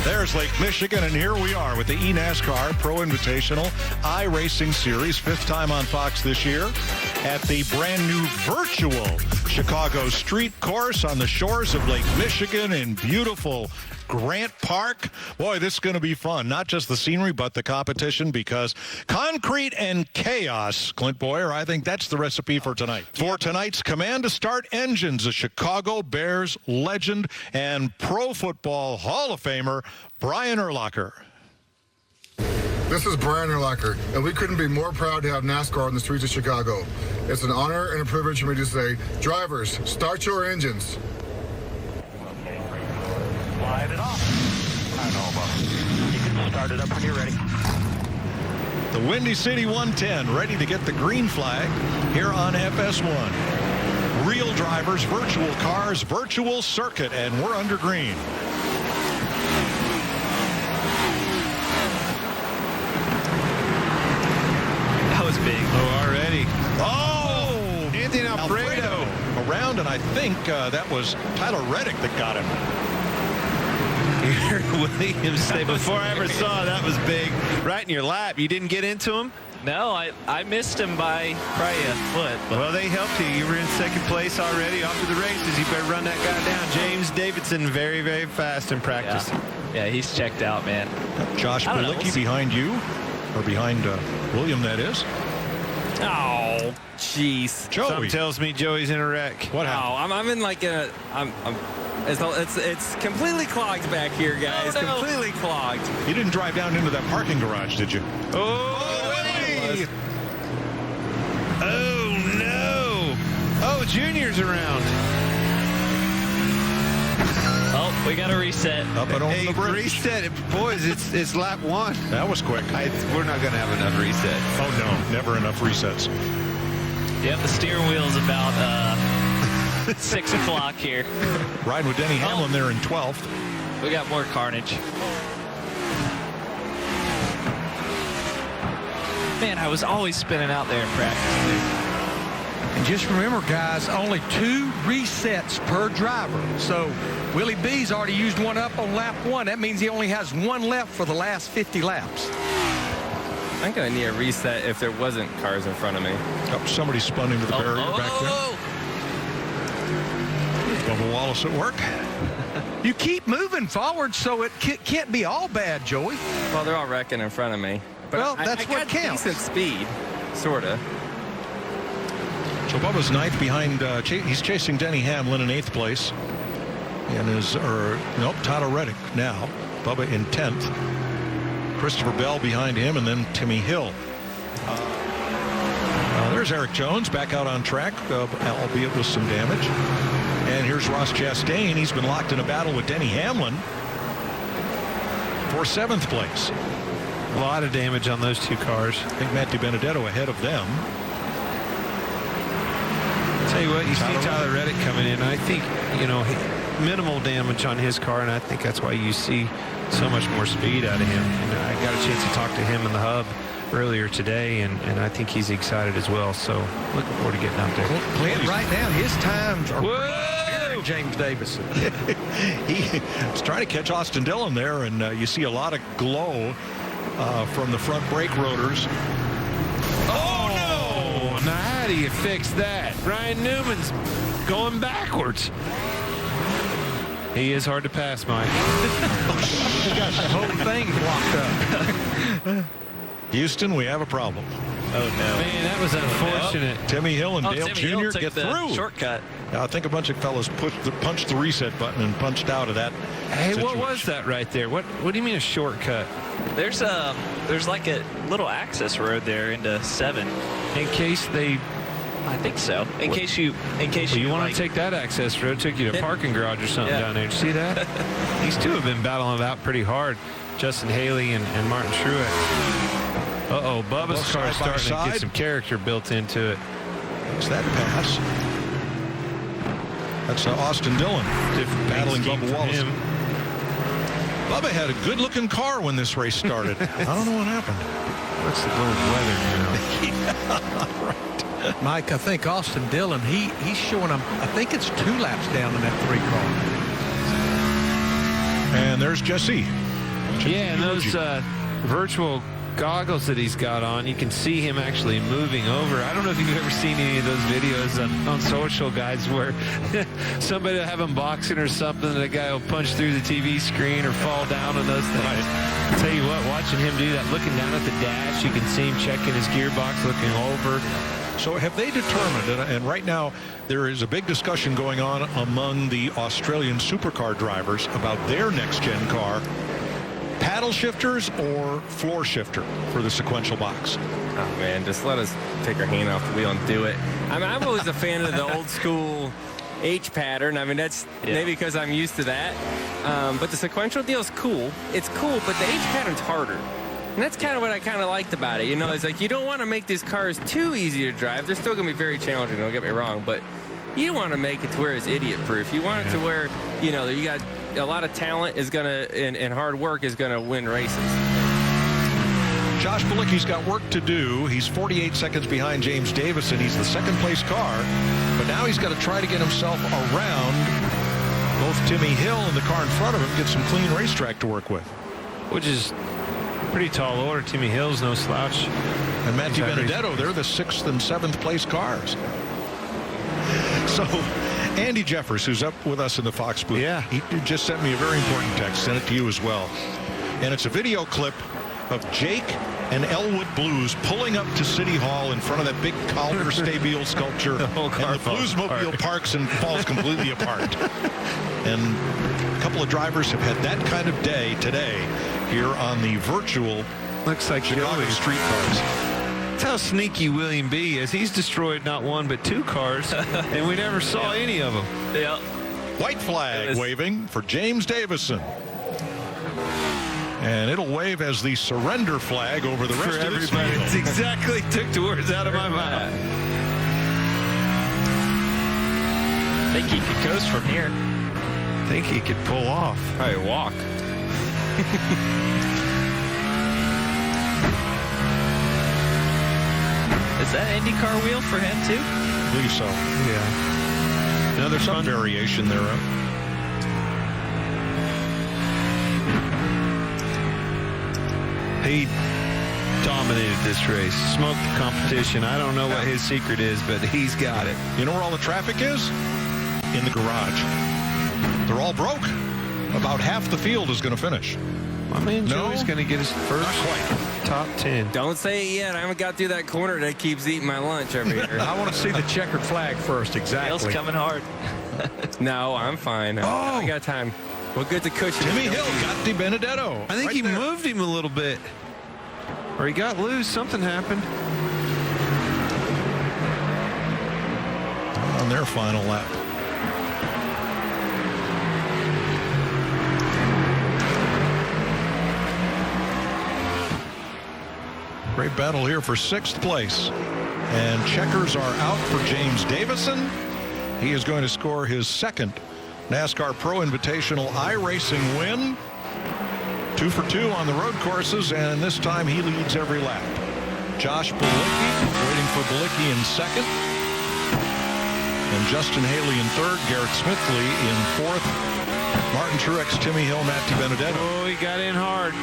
There's Lake Michigan, and here we are with the eNASCAR Pro Invitational iRacing Series, 5th time on Fox this year, at the brand new virtual Chicago street course on the shores of Lake Michigan in beautiful Grant Park. Boy, this is going to be fun. Not just the scenery, but the competition, because concrete and chaos, Clint Boyer, I think that's the recipe for tonight. For tonight's Command to Start engines, a Chicago Bears legend and Pro Football Hall of Famer, Brian Urlacher. This is Brian Urlacher, and we couldn't be more proud to have NASCAR on the streets of Chicago. It's an honor and a privilege for me to say, drivers, start your engines. Slide it off. I know, you can start it up when you're ready. The Windy City 110 ready to get the green flag here on FS1. Real drivers, virtual cars, virtual circuit, and we're under green. That was big. Oh, already. Oh! Anthony Alfredo around, and I think that was Tyler Reddick that got him. Williams say, before I ever saw that was big. Right in your lap. You didn't get into him? No, I missed him by probably a foot. But well, they helped you. You were in second place already. Off to the races. You better run that guy down. James Davison, very, very fast in practice. Yeah, he's checked out, man. Josh Bilicki behind you, or behind William, that is. Oh, jeez. Joey. Something tells me Joey's in a wreck. What happened? I'm in like a. It's completely clogged back here, guys. Oh, no. Completely clogged. You didn't drive down into that parking garage, did you? Oh, oh no. Oh, Junior's around. Oh, we got to reset. Up and over the bridge. Reset it. Boys, it's lap one. That was quick. We're not going to have enough resets. Oh, no. Never enough resets. Yep, the steering wheel's about 6 o'clock here. Riding with Denny Hamlin there in 12th. We got more carnage. Man, I was always spinning out there in practice. And just remember, guys, only 2 resets per driver. So Willie B's already used one up on lap 1. That means he only has 1 left for the last 50 laps. I'm going to need a reset if there wasn't cars in front of me. Oh, somebody spun into the barrier back there. Bubba Wallace at work. You keep moving forward, so it can't be all bad, Joey. Well, they're all wrecking in front of me. But Well, that's I what got counts. decent speed, sort of. So Bubba's 9th behind, he's chasing Denny Hamlin in 8th place. And Tyler Reddick now. Bubba in 10th. Christopher Bell behind him, and then Timmy Hill. There's Eric Jones back out on track, albeit with some damage. And here's Ross Chastain. He's been locked in a battle with Denny Hamlin for 7th place. A lot of damage on those 2 cars. I think Matt DiBenedetto ahead of them. Tell you what, you see Tyler Reddick coming in. I think, minimal damage on his car, and I think that's why you see so much more speed out of him. And I got a chance to talk to him in the hub earlier today, and I think he's excited as well. So looking forward to getting out there. Clint, right now, his times are James Davison. He's trying to catch Austin Dillon there, and you see a lot of glow from the front brake rotors. Oh, no! Now, how do you fix that? Ryan Newman's going backwards. He is hard to pass, Mike. He got the whole thing blocked up. Houston, we have a problem. Oh, no. Man, that was unfortunate. Timmy Hill and Dale Timmy Jr. Hill took get the through. shortcut. I think a bunch of fellas punched the reset button and punched out of that. Hey, situation. what was that right there? What do you mean a shortcut? There's like a little access road there into 7. In case they... I think so. In case you want to take that access road, took you to a parking garage or something down there. Did you see that? These 2 have been battling it out pretty hard. Justin Haley and Martin Truex. Uh-oh, Bubba's car is starting to get some character built into it. What's that pass? That's Austin Dillon. Different battling scheme Bubba from Wallace. him. Bubba had a good-looking car when this race started. I don't know what happened. What's the little weather, Yeah, right. Mike, I think Austin Dillon, he's showing him, I think it's 2 laps down in that 3 car. And there's Jesse. Yeah, and those virtual goggles that he's got on, you can see him actually moving over. I don't know if you've ever seen any of those videos on social, guys, where somebody will have him boxing or something, and a guy will punch through the TV screen or fall down on those things. I'll tell you what, watching him do that, looking down at the dash, you can see him checking his gearbox, looking over. So have they determined, and right now there is a big discussion going on among the Australian supercar drivers about their next-gen car, paddle shifters or floor shifter for the sequential box? Oh, man, just let us take our hand off the wheel and do it. I mean, I'm always a fan of the old school H pattern. I mean, that's maybe because I'm used to that. But the sequential deal is cool. It's cool, but the H pattern's harder. And that's kind of what I kind of liked about it. You know, it's like you don't want to make these cars too easy to drive. They're still going to be very challenging, don't get me wrong. But you don't want to make it to where it's idiot-proof. You want it to where, you know, you got a lot of talent is going to, and hard work is going to win races. Josh Bilicki's got work to do. He's 48 seconds behind James Davison. He's the second-place car. But now he's got to try to get himself around both Timmy Hill and the car in front of him, get some clean racetrack to work with. Which is pretty tall order. Timmy Hill's no slouch. And Matthew Benedetto, they're the 6th and 7th place cars. So Andy Jeffers, who's up with us in the Fox booth, he just sent me a very important text, sent it to you as well. And it's a video clip of Jake and Elwood Blues pulling up to City Hall in front of that big Calder Stabile sculpture. The whole car, and the Bluesmobile parks and falls completely apart. And a couple of drivers have had that kind of day today here on the virtual Chicago street cars. That's how sneaky William B is. He's destroyed not one but 2 cars, and we never saw any of them. Yeah. White flag waving for James Davison. And it'll wave as the surrender flag over the rest of the field. It's exactly took the words out of my mouth. I think he could coast from here. I think he could pull off. Probably walk. Is that IndyCar wheel for him too? I believe so. Yeah. Another some variation thereof. He dominated this race. Smoked the competition. I don't know what his secret is, but he's got it. You know where all the traffic is? In the garage. They're all broke. About half the field is going to finish. My man Joey's going to get his first top 10. Don't say it yet. I haven't got through that corner that keeps eating my lunch over here. I want to see the checkered flag first, exactly. Hill's coming hard. No, I'm fine. I got time. We're good to cushion. Timmy Hill got Di Benedetto. I think he moved him a little bit. Or he got loose. Something happened. On their final lap. Great battle here for 6th place. And checkers are out for James Davison. He is going to score his 2nd NASCAR Pro Invitational iRacing win. 2 for 2 on the road courses, and this time he leads every lap. Josh Bilicki waiting for Bilicki in 2nd. And Justin Haley in 3rd. Garrett Smithley in 4th. Martin Truex, Timmy Hill, Matt DiBenedetto. Oh, he got in hard.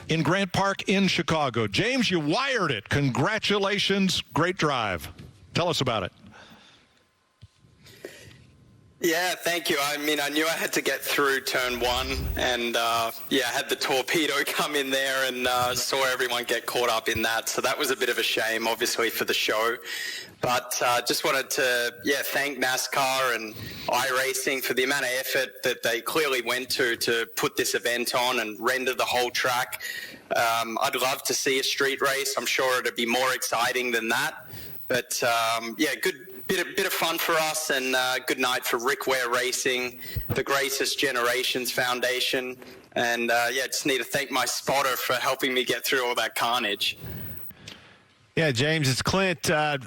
In Grant Park in Chicago. James, you wired it. Congratulations. Great drive. Tell us about it. Yeah, thank you. I mean, I knew I had to get through turn 1, and I had the torpedo come in there and saw everyone get caught up in that. So that was a bit of a shame, obviously, for the show. But just wanted to, thank NASCAR and iRacing for the amount of effort that they clearly went to put this event on and render the whole track. I'd love to see a street race. I'm sure it'd be more exciting than that. But, good. Bit of fun for us, and good night for Rick Ware Racing, the Greatest Generations Foundation, and just need to thank my spotter for helping me get through all that carnage. Yeah, James, it's Clint. I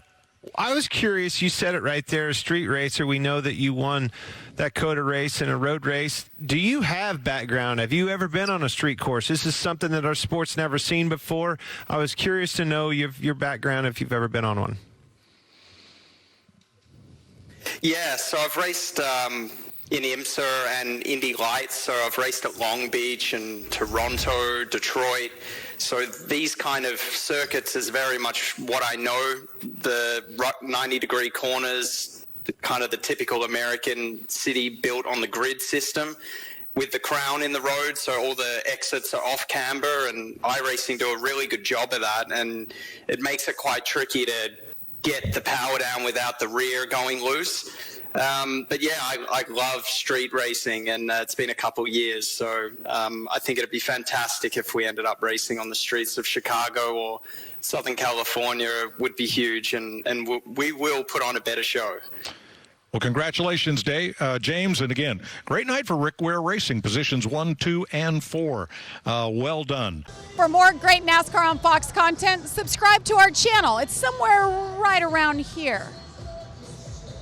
was curious. You said it right there, a street racer. We know that you won that COTA race and a road race. Do you have background? Have you ever been on a street course? This is something that our sport's never seen before. I was curious to know your background if you've ever been on one. Yeah, so I've raced in IMSA and Indy Lights. So I've raced at Long Beach and Toronto, Detroit. So these kind of circuits is very much what I know. The 90-degree corners, kind of the typical American city built on the grid system with the crown in the road. So all the exits are off camber, and iRacing do a really good job of that. And it makes it quite tricky to get the power down without the rear going loose. But yeah, I love street racing, and it's been a couple years. So I think it'd be fantastic if we ended up racing on the streets of Chicago or Southern California. It would be huge, and we will put on a better show. Well, congratulations, James. And again, great night for Rick Ware Racing, positions 1, 2, and 4. Well done. For more great NASCAR on Fox content, subscribe to our channel. It's somewhere right around here.